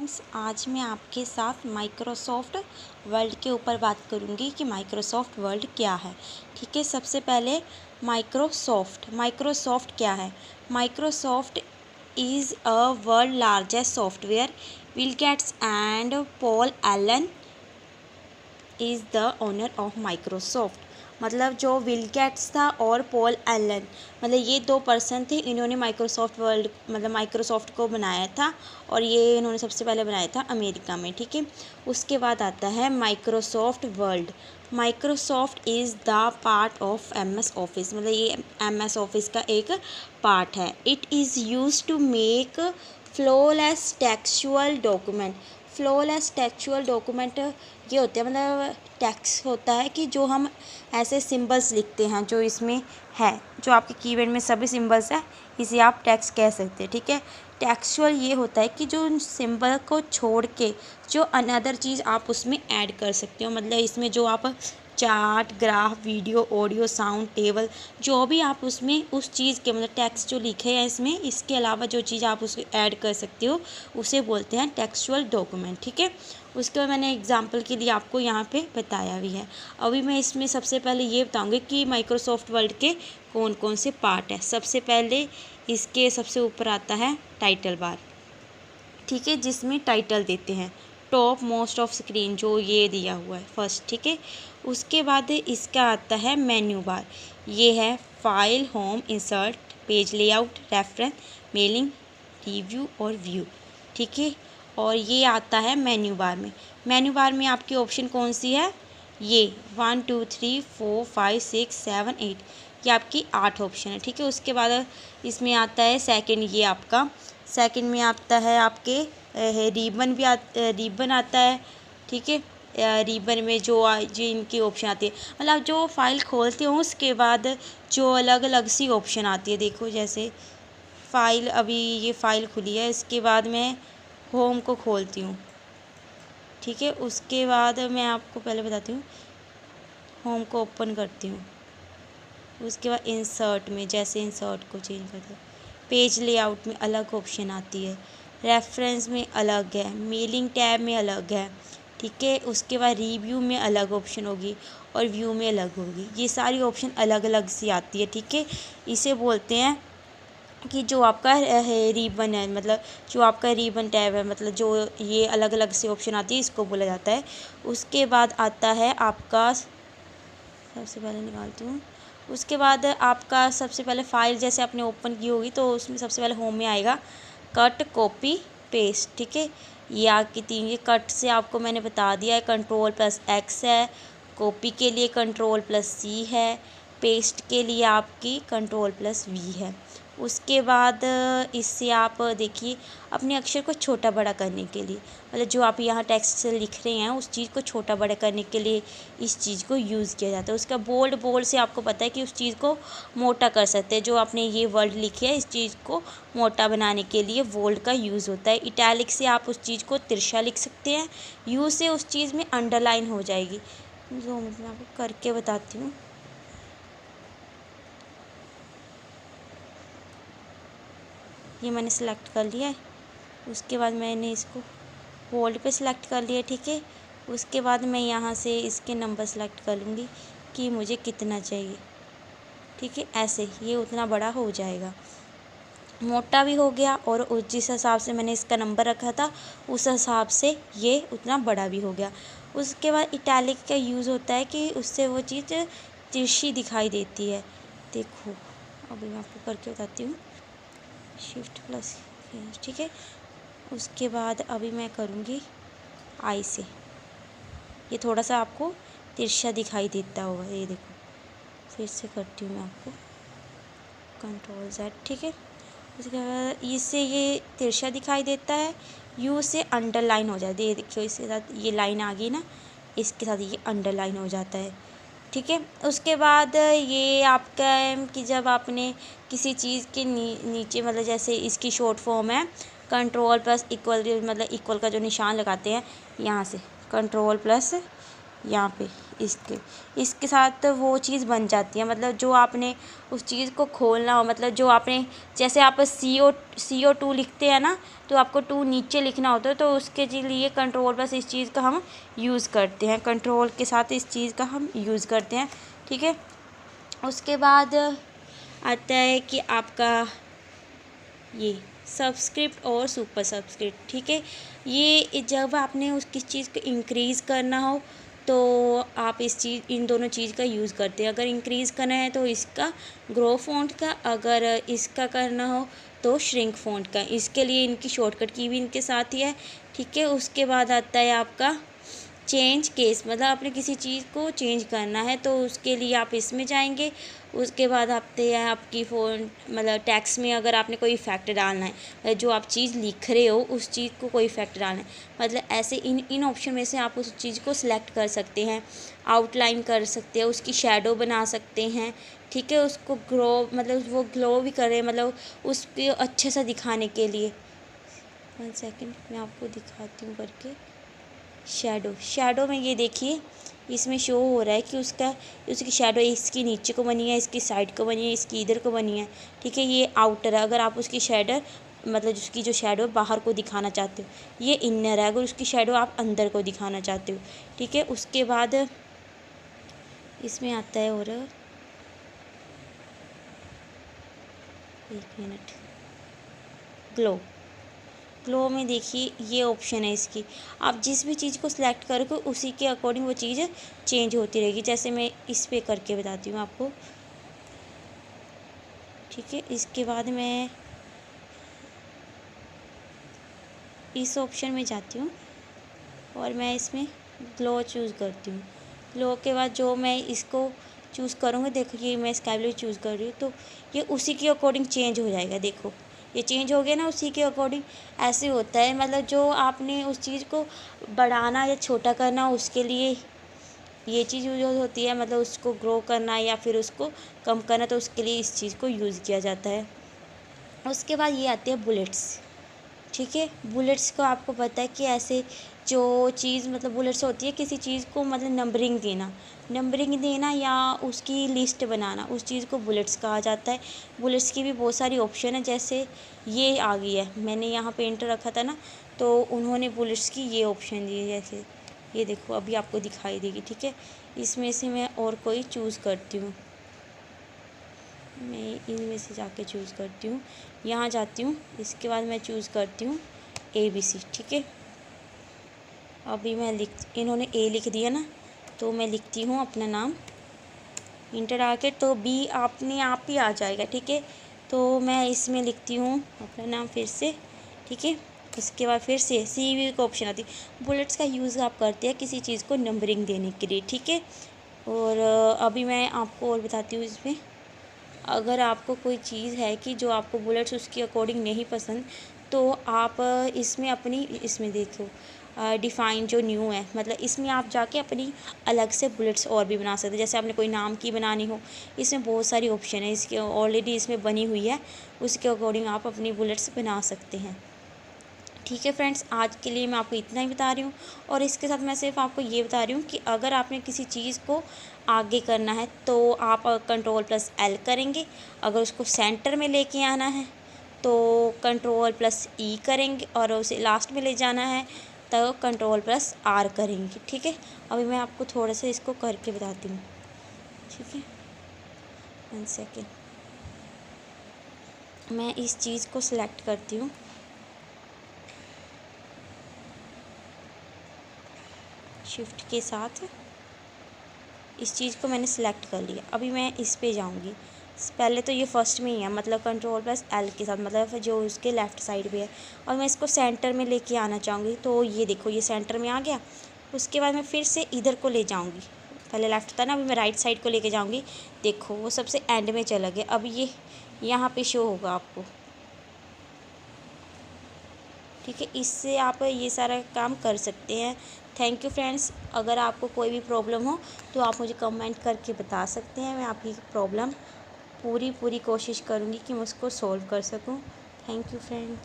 Friends, आज मैं आपके साथ माइक्रोसॉफ्ट वर्ड के ऊपर बात करूंगी कि माइक्रोसॉफ्ट वर्ड क्या है। ठीक है, सबसे पहले माइक्रोसॉफ्ट क्या है। Microsoft is a world largest software. Bill Gates and Paul Allen is the owner of Microsoft. मतलब जो बिल गेट्स था और पॉल एलन, मतलब ये दो पर्सन थे, इन्होंने माइक्रोसॉफ्ट को बनाया था और ये इन्होंने सबसे पहले बनाया था अमेरिका में। ठीक है, उसके बाद आता है Microsoft world. Microsoft is the part of MS Office, मतलब ये MS ऑफिस का एक पार्ट है। It is use to make flawless textual document. Flawless textual document ये होते हैं, मतलब टेक्स्ट होता है कि जो हम ऐसे सिंबल्स लिखते हैं, जो इसमें है, जो आपके कीवर्ड में सभी सिंबल्स है, इसे आप टेक्स्ट कह सकते हैं। ठीक है, टेक्सचुअल ये होता है कि जो सिंबल को छोड़ के जो अनदर चीज़ आप उसमें ऐड कर सकते हो। मतलब इसमें जो आप chart, graph, video, audio, sound, table, जो भी आप उसमें उस चीज़ के मतलब टेक्स्ट जो लिखे हैं इसमें, इसके अलावा जो चीज़ आप उसमें ऐड कर सकते हो उसे बोलते हैं टेक्सचुअल डॉक्यूमेंट। ठीक है, उसके बाद मैंने एग्जांपल के लिए आपको यहाँ पे बताया भी है। अभी मैं इसमें सबसे पहले ये बताऊँगी कि माइक्रोसॉफ्ट वर्ड के कौन कौन से पार्ट है। सबसे पहले इसके सबसे ऊपर आता है टाइटल बार। ठीक है, जिसमें टाइटल देते हैं। टॉप मोस्ट ऑफ स्क्रीन जो ये दिया हुआ है फर्स्ट। ठीक है, उसके बाद इसका आता है मेन्यू बार। ये है file, home, insert, page layout, reference, mailing, review और व्यू। ठीक है, और ये आता है मेन्यू बार में। मेन्यू बार में आपकी ऑप्शन कौन सी है, ये 1 2 3 4 5 6 7 8, ये आपकी 8 ऑप्शन है। ठीक है, उसके बाद इसमें आता है सेकंड, ये आपका सेकंड में आता है आपके रिबन आता है। ठीक है, रिबन में जो इनकी ऑप्शन आती है, मतलब जो फाइल खोलते हो उसके बाद जो अलग अलग सी ऑप्शन आती है। देखो, जैसे फाइल, अभी ये फाइल खुली है, इसके बाद मैं होम को खोलती हूँ। ठीक है, उसके बाद मैं आपको पहले बताती हूँ, होम को ओपन करती हूँ, उसके बाद इंसर्ट में जैसे इंसर्ट को चेंज करते हैं, पेज लेआउट में अलग ऑप्शन आती है, रेफरेंस में अलग है, मेलिंग टैब में अलग है। ठीक है, उसके बाद रिव्यू में अलग ऑप्शन होगी और व्यू में अलग होगी। ये सारी ऑप्शन अलग अलग सी आती है। ठीक है, इसे बोलते हैं कि जो आपका रिबन है, मतलब जो आपका रिबन टैब है, मतलब जो ये अलग अलग सी ऑप्शन आती है, इसको बोला जाता है। उसके बाद आता है आपका, सबसे पहले निकालती हूँ, उसके बाद आपका सबसे पहले फ़ाइल जैसे आपने ओपन की होगी तो उसमें सबसे पहले होम में आएगा कट, कॉपी, पेस्ट। ठीक है, ये आपकी तीन, ये कट से आपको मैंने बता दिया है, Ctrl+X है, कॉपी के लिए Ctrl+C है, पेस्ट के लिए आपकी Ctrl+V है। उसके बाद इससे आप देखिए अपने अक्षर को छोटा बड़ा करने के लिए, मतलब जो आप यहाँ टेक्स्ट से लिख रहे हैं उस चीज़ को छोटा बड़ा करने के लिए इस चीज़ को यूज़ किया जाता है। उसका बोल्ड से आपको पता है कि उस चीज़ को मोटा कर सकते हैं। जो आपने ये वर्ड लिखे है, इस चीज़ को मोटा बनाने के लिए बोल्ड का यूज़ होता है। इटैलिक से आप उस चीज़ को तिरछा लिख सकते हैं। यू से उस चीज़ में अंडरलाइन हो जाएगी। जो मैं आपको करके बताती हूँ, ये मैंने सेलेक्ट कर लिया है। उसके बाद मैंने इसको बोल्ड पे सिलेक्ट कर लिया। ठीक है, उसके बाद मैं यहाँ से इसके नंबर सेलेक्ट कर लूँगी कि मुझे कितना चाहिए। ठीक है, ऐसे ये उतना बड़ा हो जाएगा, मोटा भी हो गया और जिस हिसाब से मैंने इसका नंबर रखा था उस हिसाब से ये उतना बड़ा भी हो गया। उसके बाद इटैलिक का यूज़ होता है कि उससे वो चीज़ तिरछी दिखाई देती है। देखो, अभी मैं आपको करके बताती हूँ, Shift+। ठीक है, उसके बाद अभी मैं करूँगी आई से, ये थोड़ा सा आपको तिरछा दिखाई देता होगा। ये देखो, फिर से करती हूँ मैं आपको, Ctrl+Z। ठीक है, उसके बाद इससे ये तिरछा दिखाई देता है। यू से अंडरलाइन हो जाती है। ये देखिए, इसके साथ ये लाइन आ गई ना, इसके साथ ये अंडरलाइन हो जाता है। ठीक है, उसके बाद ये आपका है कि जब आपने किसी चीज़ के नीचे, मतलब जैसे इसकी शॉर्ट फॉर्म है Ctrl+, मतलब इक्वल का जो निशान लगाते हैं यहाँ से Ctrl+V यहाँ पे इसके साथ वो चीज़ बन जाती है। मतलब जो आपने उस चीज़ को खोलना हो, मतलब जो आपने, जैसे आप CO2 लिखते हैं ना, तो आपको 2 नीचे लिखना होता है, तो उसके लिए कंट्रोल बस इस चीज़ का हम यूज़ करते हैं, कंट्रोल के साथ इस चीज़ का हम यूज़ करते हैं। ठीक है, उसके बाद आता है कि आपका ये सब्सक्रिप्ट और सुपर सब्सक्रिप्ट। ठीक है, ये जब आपने उस किस चीज़ को इंक्रीज़ करना हो तो आप इन दोनों चीज़ का यूज़ करते हैं। अगर इंक्रीज़ करना है तो इसका ग्रो फ़ॉन्ट का, अगर इसका करना हो तो श्रिंक फ़ॉन्ट का। इसके लिए इनकी शॉर्टकट की भी इनके साथ ही है। ठीक है, उसके बाद आता है आपका चेंज केस, मतलब आपने किसी चीज़ को चेंज करना है तो उसके लिए आप इसमें जाएंगे। उसके बाद आते हैं आपकी फ़ोन, मतलब टेक्स्ट में अगर आपने कोई इफ़ेक्ट डालना है, जो आप चीज़ लिख रहे हो उस चीज़ को कोई इफ़ेक्ट डालना है, मतलब ऐसे इन ऑप्शन में से आप उस चीज़ को सिलेक्ट कर सकते हैं। आउटलाइन कर सकते हैं, उसकी शेडो बना सकते हैं। ठीक है, उसको ग्लो, मतलब वो ग्लो भी करे, मतलब उसको अच्छे से दिखाने के लिए। 1 सेकेंड मैं आपको दिखाती हूँ करके। शेडो में ये देखिए, इसमें शो हो रहा है कि उसकी शेडो इसकी नीचे को बनी है, इसकी साइड को बनी है, इसकी इधर को बनी है। ठीक है, ये आउटर है। अगर आप उसकी शेडो, मतलब उसकी जो शेडो बाहर को दिखाना चाहते हो, ये इनर है। अगर उसकी शेडो आप अंदर को दिखाना चाहते हो। ठीक है, उसके बाद इसमें आता है, और 1 मिनट, ग्लो में देखिए ये ऑप्शन है इसकी। आप जिस भी चीज़ को सिलेक्ट करोगे उसी के अकॉर्डिंग वो चीज़ चेंज होती रहेगी। जैसे मैं इस पे करके बताती हूँ आपको। ठीक है, इसके बाद मैं इस ऑप्शन में जाती हूँ और मैं इसमें ग्लो चूज़ करती हूँ। ग्लो के बाद जो मैं इसको चूज़ करूँगी, देखो ये मैं स्काई ब्लू चूज़ कर रही हूँ, तो ये उसी के अकॉर्डिंग चेंज हो जाएगा। देखो ये चेंज हो गया ना, उसी के अकॉर्डिंग ऐसे होता है। मतलब जो आपने उस चीज़ को बढ़ाना या छोटा करना, उसके लिए ये चीज़ यूज होती है। मतलब उसको ग्रो करना या फिर उसको कम करना, तो उसके लिए इस चीज़ को यूज़ किया जाता है। उसके बाद ये आती है बुलेट्स। ठीक है, बुलेट्स को आपको पता है कि ऐसे जो चीज़, मतलब बुलेट्स होती है किसी चीज़ को, मतलब नंबरिंग देना या उसकी लिस्ट बनाना, उस चीज़ को बुलेट्स कहा जाता है। बुलेट्स की भी बहुत सारी ऑप्शन है, जैसे ये आ गई है, मैंने यहाँ पे एंटर रखा था ना, तो उन्होंने बुलेट्स की ये ऑप्शन दी है। जैसे ये देखो, अभी आपको दिखाई देगी। ठीक है, इसमें से मैं और कोई चूज़ करती हूँ, मैं इनमें से जाके चूज़ करती हूँ, यहाँ जाती हूँ। इसके बाद मैं चूज़ करती हूँ ABC। ठीक है, अभी मैं इन्होंने A लिख दिया ना, तो मैं लिखती हूँ अपना नाम, इंटर आके तो B अपने आप ही आ जाएगा। ठीक है, तो मैं इसमें लिखती हूँ अपना नाम फिर से। ठीक है, इसके बाद फिर से CV का ऑप्शन आती है। बुलेट्स का यूज़ आप करते हैं किसी चीज़ को नंबरिंग देने के लिए। ठीक है, और अभी मैं आपको और बताती हूँ इसमें। अगर आपको कोई चीज़ है कि जो आपको बुलेट्स उसके अकॉर्डिंग नहीं पसंद, तो आप इसमें देखो, डिफ़ाइन जो न्यू है, मतलब इसमें आप जाके अपनी अलग से बुलेट्स और भी बना सकते हैं। जैसे आपने कोई नाम की बनानी हो, इसमें बहुत सारी ऑप्शन है, इसके ऑलरेडी इसमें बनी हुई है, उसके अकॉर्डिंग आप अपनी बुलेट्स बना सकते हैं। ठीक है फ्रेंड्स, आज के लिए मैं आपको इतना ही बता रही हूँ, और इसके साथ मैं सिर्फ आपको ये बता रही हूँ कि अगर आपने किसी चीज़ को आगे करना है तो आप Ctrl+L करेंगे। अगर उसको सेंटर में लेके आना है तो Ctrl+E करेंगे, और उसे लास्ट में ले जाना है तो Ctrl+R करेंगे। ठीक है, अभी मैं आपको थोड़ा सा इसको करके बताती हूँ। ठीक है, 1 सेकेंड, मैं इस चीज़ को सिलेक्ट करती हूँ, शिफ्ट के साथ इस चीज़ को मैंने सिलेक्ट कर लिया। अभी मैं इस पे जाऊंगी। पहले तो ये फर्स्ट में ही है, मतलब Ctrl+L के साथ, मतलब जो उसके लेफ़्ट साइड पे है, और मैं इसको सेंटर में लेके आना चाहूँगी। तो ये देखो, ये सेंटर में आ गया। उसके बाद मैं फिर से इधर को ले जाऊँगी, पहले लेफ़्ट था ना, अभी मैं राइट साइड को लेके जाऊँगी। देखो वो सबसे एंड में चला गया। अब ये यहाँ पे शो होगा आपको। ठीक है, इससे आप ये सारा काम कर सकते हैं। Thank you friends. अगर आपको कोई भी प्रॉब्लम हो तो आप मुझे कमेंट करके बता सकते हैं। मैं आपकी प्रॉब्लम पूरी कोशिश करूँगी कि मैं उसको सॉल्व कर सकूँ। Thank you friends.